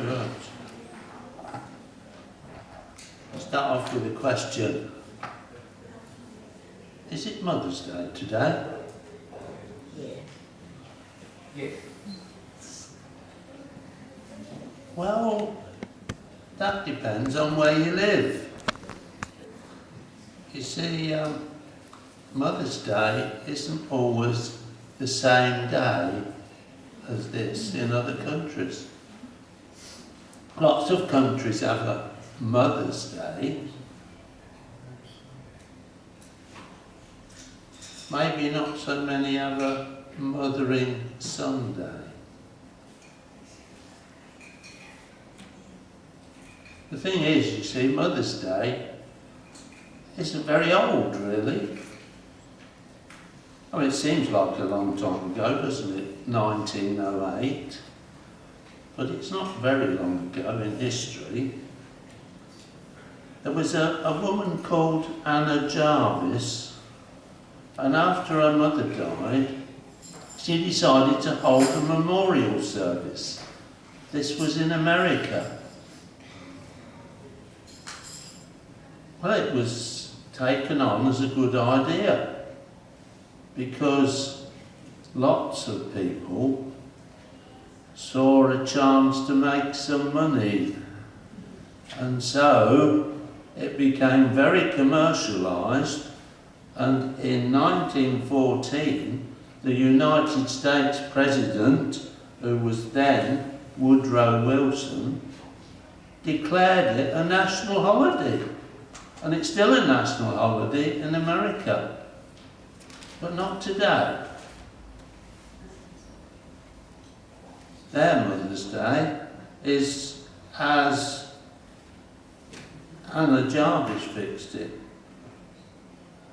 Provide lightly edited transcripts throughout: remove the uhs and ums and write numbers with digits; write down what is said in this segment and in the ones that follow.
Right. I'll start off with a question. Is it Mother's Day today? Yeah. Well, that depends on where you live. You see, Mother's Day isn't always the same day as this in other countries. Lots of countries have a Mother's Day. Maybe not so many have a Mothering Sunday. The thing is, you see, Mother's Day isn't very old, really. I mean, it seems like a long time ago, doesn't it? 1908. But it's not very long ago in history. There was a woman called Anna Jarvis, and after her mother died, she decided to hold a memorial service. This was in America. Well, it was taken on as a good idea because lots of people saw a chance to make some money, and so it became very commercialised, and in 1914 the United States President, who was then Woodrow Wilson, declared it a national holiday. And it's still a national holiday in America, but not today. Their Mother's Day is as Anna Jarvis fixed it,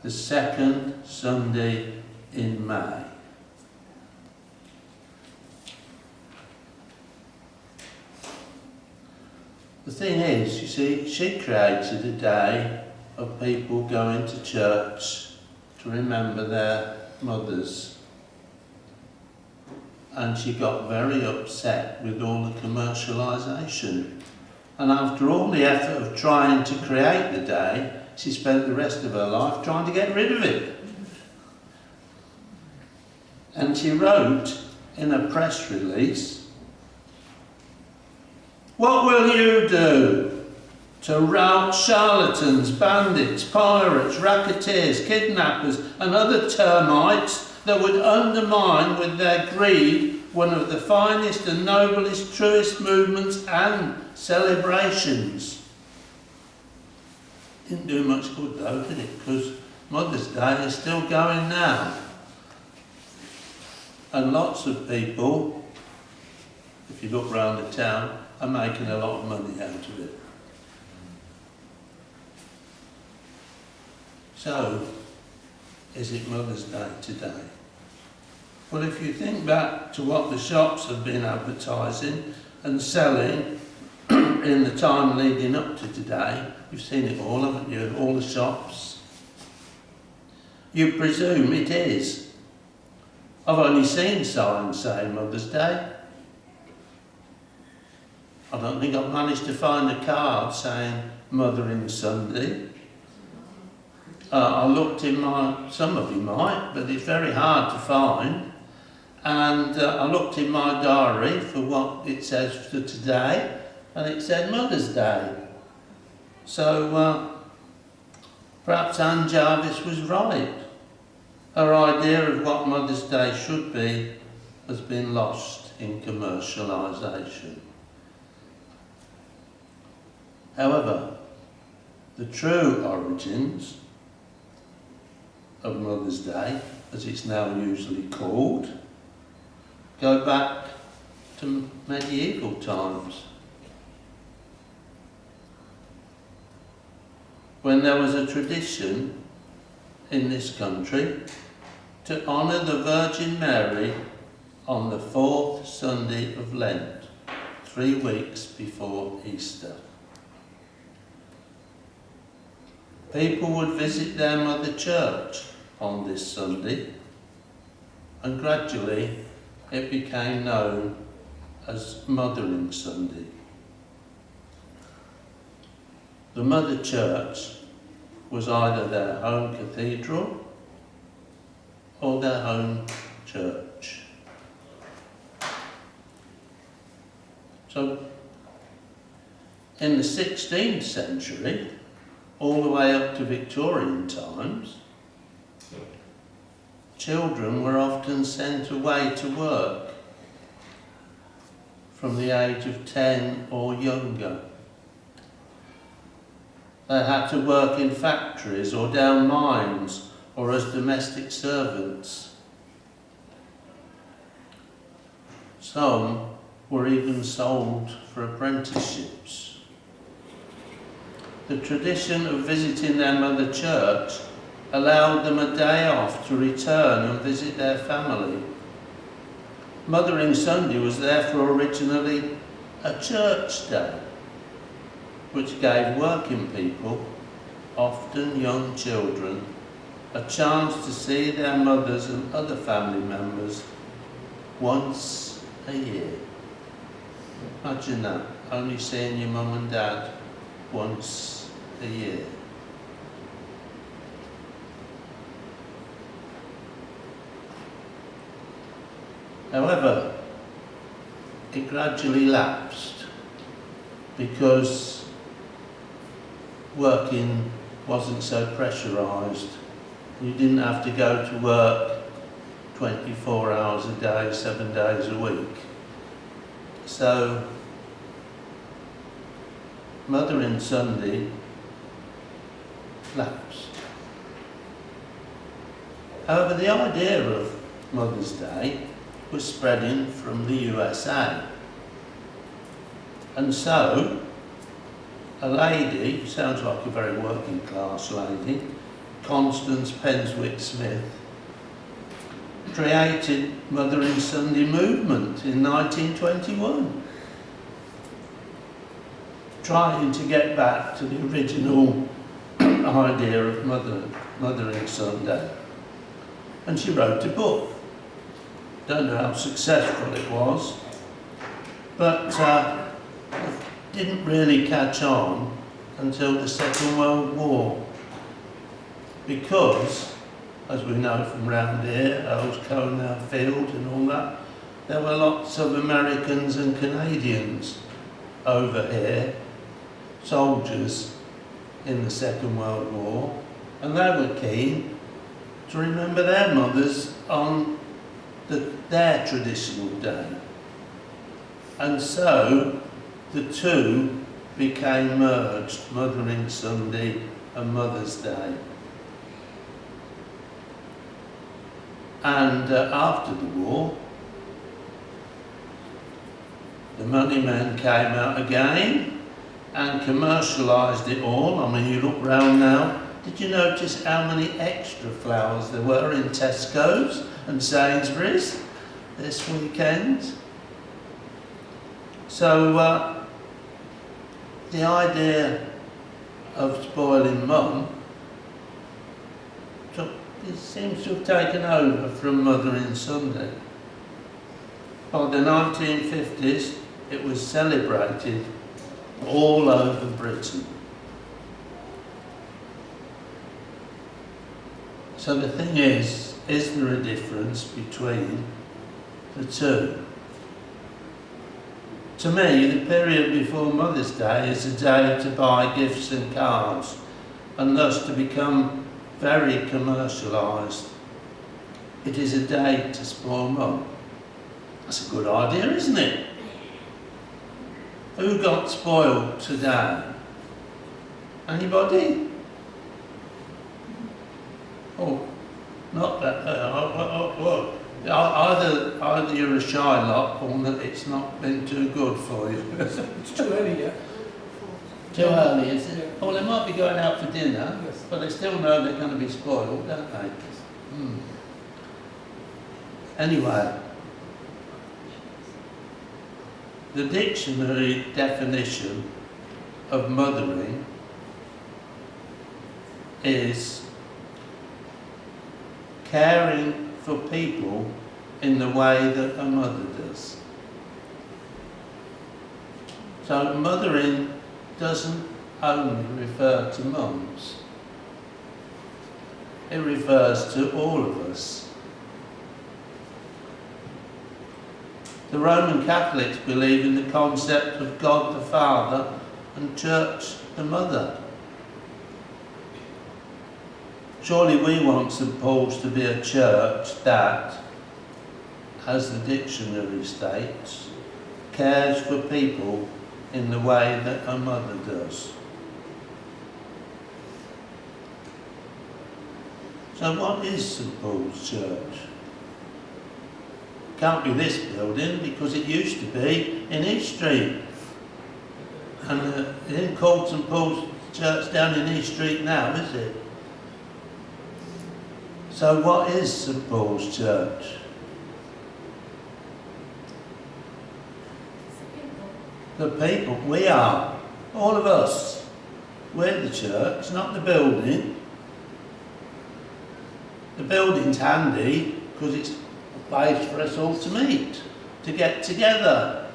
the second Sunday in May. The thing is, you see, she created a day of people going to church to remember their mothers. And she got very upset with all the commercialisation. And after all the effort of trying to create the day, she spent the rest of her life trying to get rid of it. And she wrote in a press release, "What will you do to rout charlatans, bandits, pirates, racketeers, kidnappers and other termites that would undermine with their greed one of the finest and noblest, truest movements and celebrations?" Didn't do much good though, did it? Because Mother's Day is still going now. And lots of people, if you look round the town, are making a lot of money out of it. So, is it Mother's Day today? Well, if you think back to what the shops have been advertising and selling in the time leading up to today, you've seen it all, haven't you? All the shops. You presume it is. I've only seen signs saying Mother's Day. I don't think I've managed to find a card saying Mothering Sunday. I looked in some of you might, but it's very hard to find. And I looked in my diary for what it says for today, and it said Mother's Day. So perhaps Anne Jarvis was right. Her idea of what Mother's Day should be has been lost in commercialisation. However, the true origins of Mother's Day, as it's now usually called, go back to medieval times, when there was a tradition in this country to honour the Virgin Mary on the 4th Sunday of Lent, 3 weeks before Easter. People would visit their mother church on this Sunday, and gradually it became known as Mothering Sunday. The mother church was either their home cathedral or their home church. So, in the 16th century, all the way up to Victorian times, children were often sent away to work from the age of 10 or younger. They had to work in factories or down mines or as domestic servants. Some were even sold for apprenticeships. The tradition of visiting their mother church allowed them a day off to return and visit their family. Mothering Sunday was therefore originally a church day, which gave working people, often young children, a chance to see their mothers and other family members once a year. Imagine that, only seeing your mum and dad once a year. However, it gradually lapsed because working wasn't so pressurised. You didn't have to go to work 24 hours a day, 7 days a week. So, Mothering Sunday lapsed. However, the idea of Mother's Day was spreading from the USA. And so, a lady, sounds like a very working class lady, Constance Penswick Smith, created Mothering Sunday movement in 1921, trying to get back to the original idea of Mothering Sunday. And she wrote a book. Don't know how successful it was, but it didn't really catch on until the Second World War, because, as we know from round here, Old Coney Field and all that, there were lots of Americans and Canadians over here, soldiers in the Second World War, and they were keen to remember their mothers on their traditional day. And so the two became merged, Mothering Sunday and Mother's Day. And after the war, the money men came out again and commercialised it all. I mean, you look round now, did you notice how many extra flowers there were in Tesco's and Sainsbury's this weekend? So the idea of spoiling mum, it seems to have taken over from Mothering Sunday. By the 1950s, it was celebrated all over Britain. So the thing is there a difference between the two? To me, the period before Mother's Day is a day to buy gifts and cards, and thus to become very commercialised. It is a day to spoil mum. That's a good idea, isn't it? Who got spoiled today? Anybody? Oh, not that. Either you're a shy lot, or that it's not been too good for you. It's too early yet. Too early, is it? Well, they might be going out for dinner, Yes. but they still know they're going to be spoiled, don't they? Anyway, the dictionary definition of mothering is caring for people in the way that a mother does. So mothering doesn't only refer to mums. It refers to all of us. The Roman Catholics believe in the concept of God the Father and Church the Mother. Surely we want St Paul's to be a church that, as the dictionary states, cares for people in the way that a mother does. So what is St Paul's Church? Can't be this building because it used to be in East Street. And it isn't called St Paul's Church down in East Street now, is it? So what is St Paul's Church? The people. We are. All of us. We're the church, not the building. The building's handy because it's a place for us all to meet, to get together.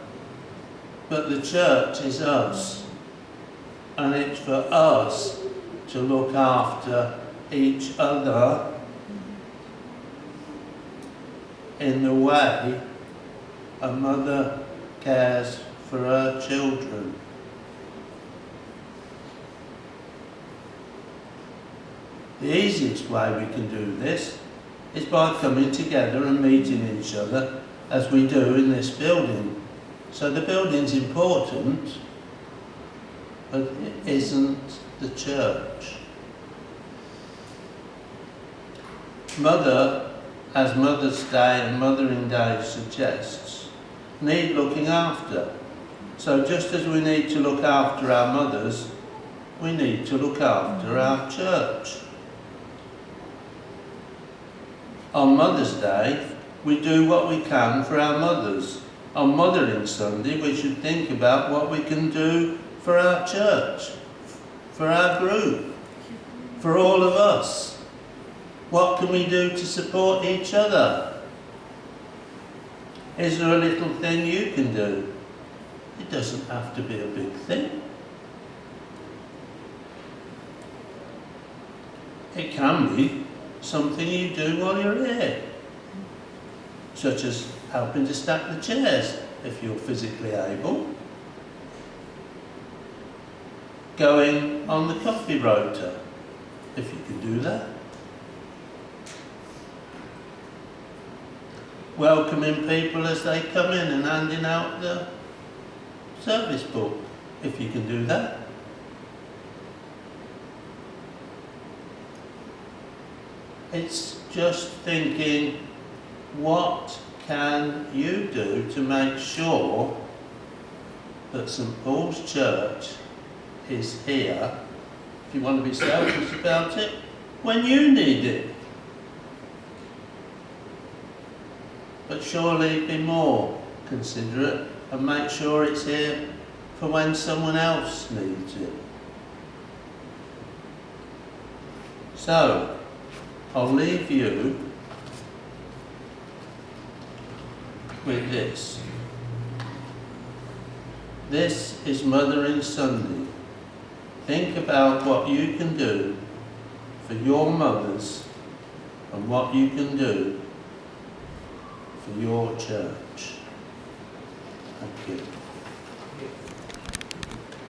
But the church is us. And it's for us to look after each other in the way a mother cares for her children. The easiest way we can do this is by coming together and meeting each other as we do in this building. So the building's important, but it isn't the church. Mother, as Mother's Day and Mothering Day suggests, need looking after. So just as we need to look after our mothers, we need to look after our church. On Mother's Day, we do what we can for our mothers. On Mothering Sunday, we should think about what we can do for our church, for our group, for all of us. What can we do to support each other? Is there a little thing you can do? It doesn't have to be a big thing. It can be something you do while you're here, such as helping to stack the chairs if you're physically able, going on the coffee rota if you can do that, welcoming people as they come in and handing out the service book if you can do that. It's just thinking, what can you do to make sure that St Paul's Church is here, if you want to be selfish about it, when you need it? But surely be more considerate and make sure it's here for when someone else needs it. So, I'll leave you with this. This is Mothering Sunday. Think about what you can do for your mothers and what you can do for your church. Thank you.